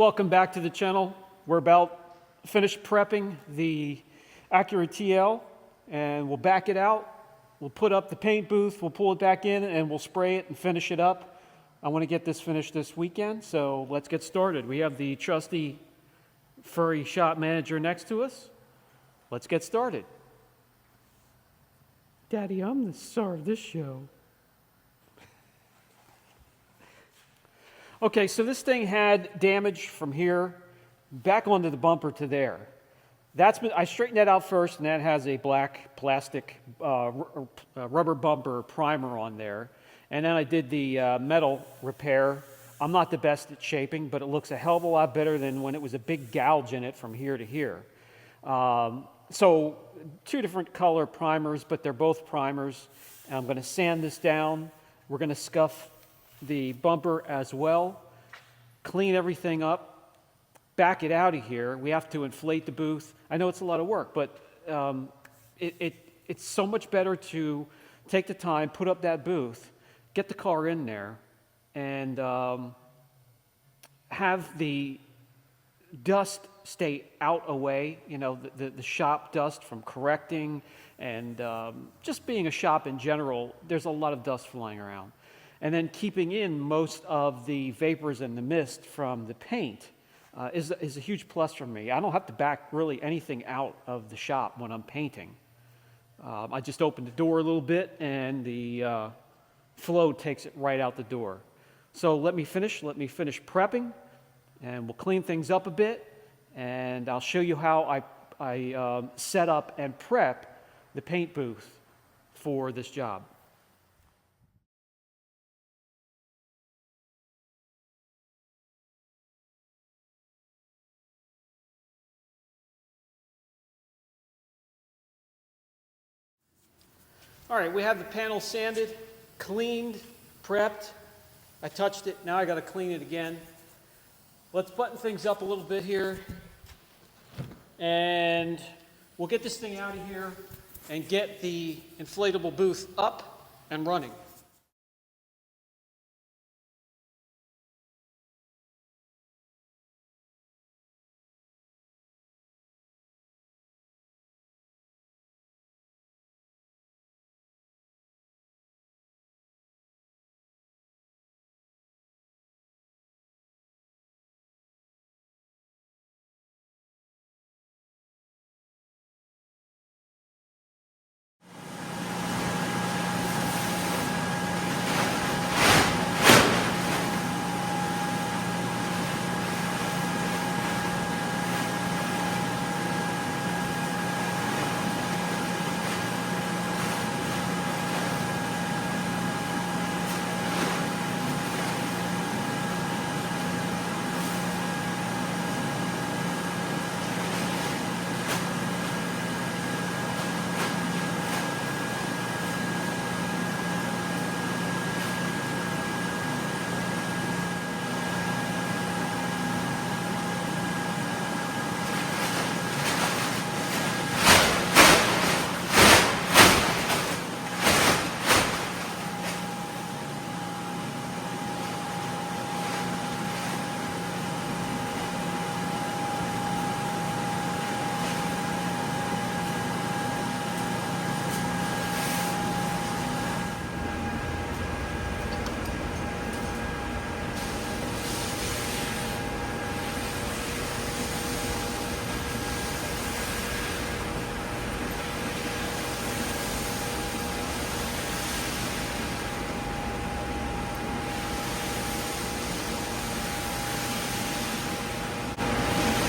Welcome back to the channel. We're about finished prepping the Acura TL, and we'll back it out. We'll put up the paint booth, we'll pull it back in, and we'll spray it and finish it up. I want to get this finished this weekend, so let's get started. We have the trusty furry shop manager next to us. Let's get started. Daddy, I'm the star of this show. Okay, so this thing had damage from here back onto the bumper to there. I straightened that out first, and that has a black plastic rubber bumper primer on there. And then I did the metal repair. I'm not the best at shaping, but it looks a hell of a lot better than when it was a big gouge in it from here to here. So two different color primers, but they're both primers. And I'm going to sand this down. We're going to scuff the bumper as well, clean everything up, back it out of here. We have to inflate the booth. I know it's a lot of work, but it's so much better to take the time, put up that booth, get the car in there, and have the dust stay out away, you know, the shop dust from correcting, and just being a shop in general, there's a lot of dust flying around. And then keeping in most of the vapors and the mist from the paint is a huge plus for me. I don't have to back really anything out of the shop when I'm painting. I just open the door a little bit, and the flow takes it right out the door. So let me finish prepping, and we'll clean things up a bit, and I'll show you how I set up and prep the paint booth for this job. All right, we have the panel sanded, cleaned, prepped. I touched it, now I got to clean it again. Let's button things up a little bit here, and we'll get this thing out of here and get the inflatable booth up and running.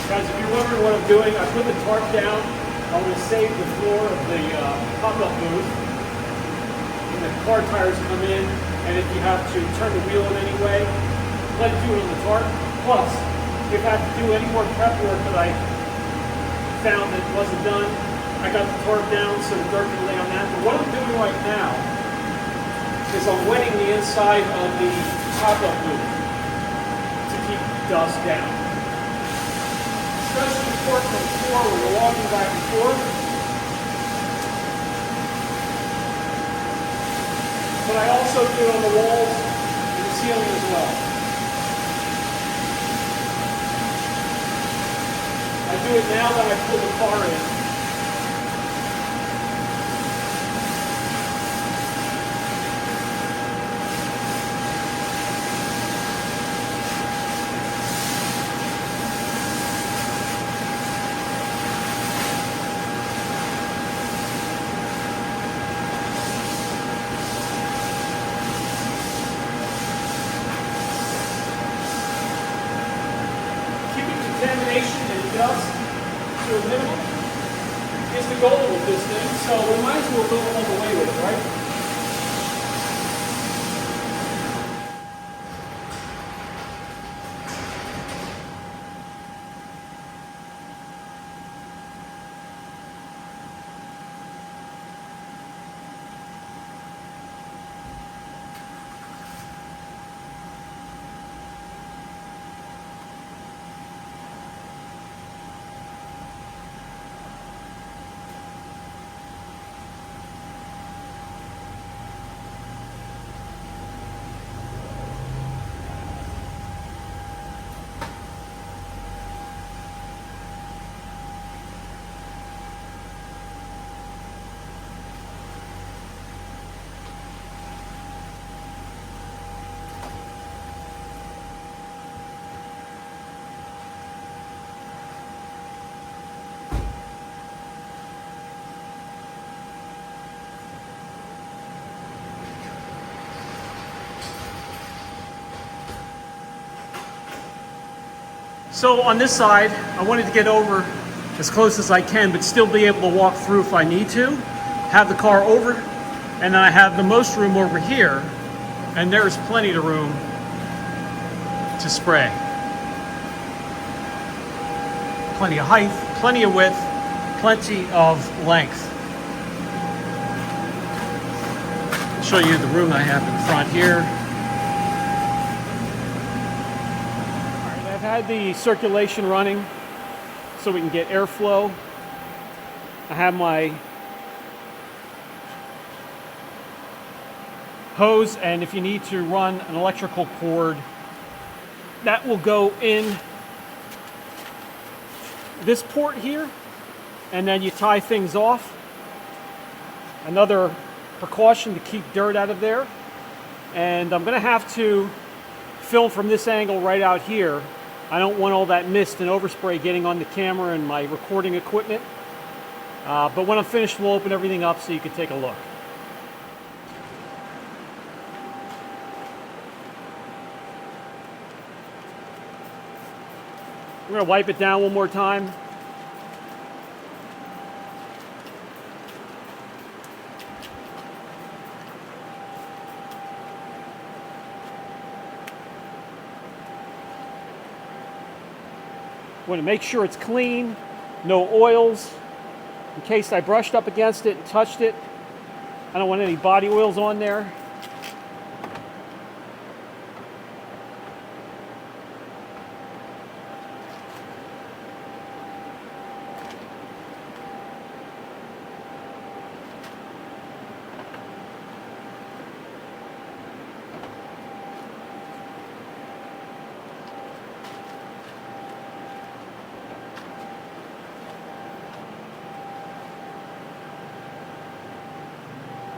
Guys, if you're wondering what I'm doing, I put the tarp down. I want to save the floor of the pop-up booth. When the car tires come in, and if you have to turn the wheel in any way, let it do it on the tarp. Plus, if I have to do any more prep work that I found that wasn't done, I got the tarp down so the dirt can lay on that. But what I'm doing right now is I'm wetting the inside of the pop-up booth to keep dust down. Especially important on the floor when you're walking back and forth. But I also do it on the walls and the ceiling as well. do it now that I pull the car in. Contamination and dust to a minimum is the goal with this thing, so we might as well go all the way with it, right? So on this side, I wanted to get over as close as I can, but still be able to walk through if I need to. Have the car over, and then I have the most room over here, and there's plenty of room to spray. Plenty of height, plenty of width, plenty of length. I'll show you the room I have in front here. I've had the circulation running so we can get airflow. I have my hose, and if you need to run an electrical cord, that will go in this port here, and then you tie things off. Another precaution to keep dirt out of there. And I'm going to have to film from this angle right out here. I don't want all that mist and overspray getting on the camera and my recording equipment. But when I'm finished, we'll open everything up so you can take a look. We're going to wipe it down one more time. Want to make sure it's clean, no oils. In case I brushed up against it and touched it, I don't want any body oils on there.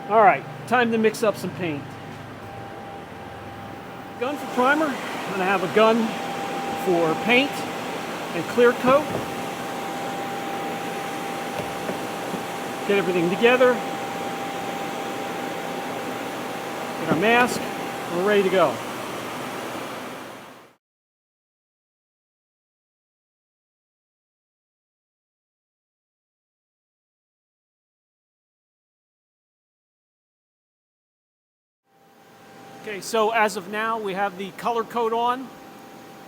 All right, time to mix up some paint. Gun for primer. I'm going to have a gun for paint and clear coat. Get everything together. Get our mask. We're ready to go. Okay, so as of now, we have the color coat on,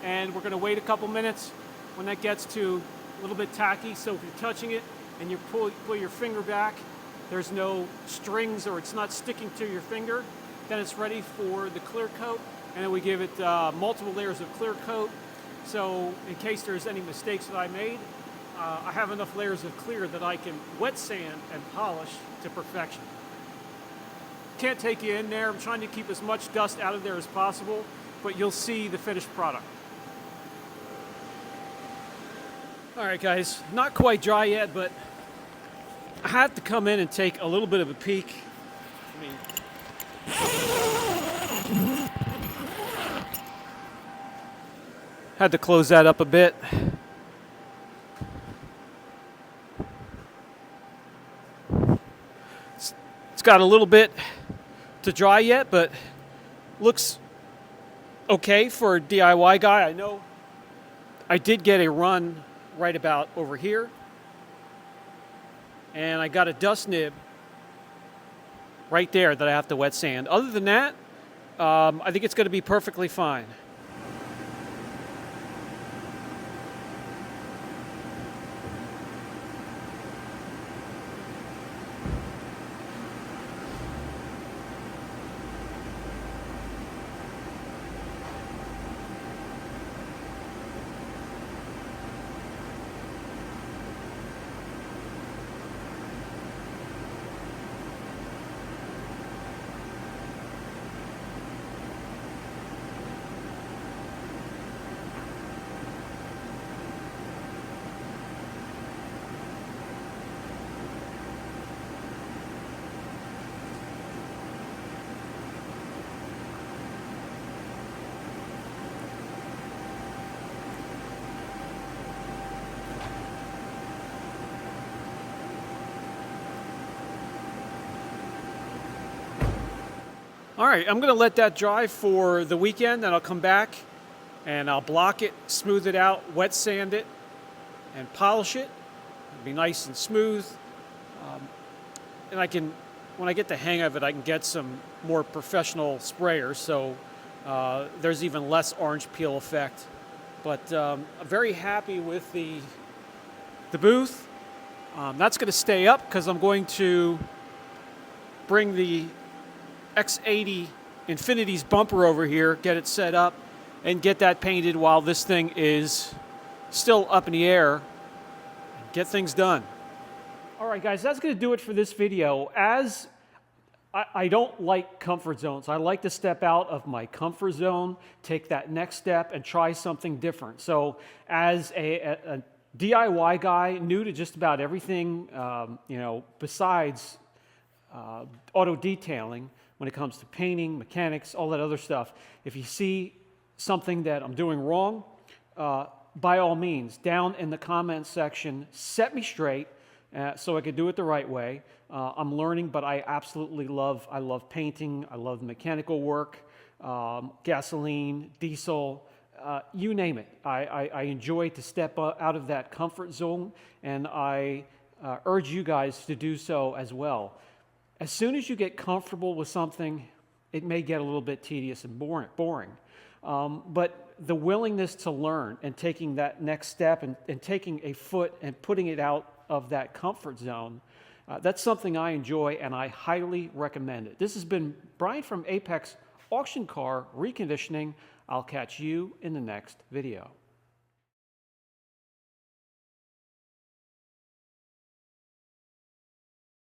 and we're going to wait a couple minutes. When that gets to a little bit tacky, so if you're touching it and you pull your finger back, there's no strings or it's not sticking to your finger, then it's ready for the clear coat, and then we give it multiple layers of clear coat. So in case there's any mistakes that I made, I have enough layers of clear that I can wet sand and polish to perfection. Can't take you in there. I'm trying to keep as much dust out of there as possible, but you'll see the finished product. All right, guys, not quite dry yet, but I had to come in and take a little bit of a peek. I mean, had to close that up a bit. It's got a little bit to dry yet, but looks okay for a DIY guy. I know I did get a run right about over here, and I got a dust nib right there that I have to wet sand. Other than that, I think it's going to be perfectly fine. All right, I'm gonna let that dry for the weekend, and I'll come back and I'll block it, smooth it out, wet sand it, and polish it. It'll be nice and smooth. And I can, when I get the hang of it, I can get some more professional sprayers, so there's even less orange peel effect. But I'm very happy with the booth. That's gonna stay up because I'm going to bring the X80 Infinity's bumper over here, get it set up, and get that painted while this thing is still up in the air. Get things done. All right, guys, that's going to do it for this video. As I don't like comfort zones. I like to step out of my comfort zone, take that next step, and try something different. So as a DIY guy, new to just about everything, besides auto detailing, when it comes to painting, mechanics, all that other stuff. If you see something that I'm doing wrong, by all means, down in the comments section, set me straight so I could do it the right way. I'm learning, but I absolutely love painting. I love mechanical work, gasoline, diesel, you name it. I enjoy to step out of that comfort zone, and I urge you guys to do so as well. As soon as you get comfortable with something, it may get a little bit tedious and boring. But the willingness to learn and taking that next step and taking a foot and putting it out of that comfort zone, that's something I enjoy, and I highly recommend it. This has been Brian from Apex Auction Car Reconditioning. I'll catch you in the next video.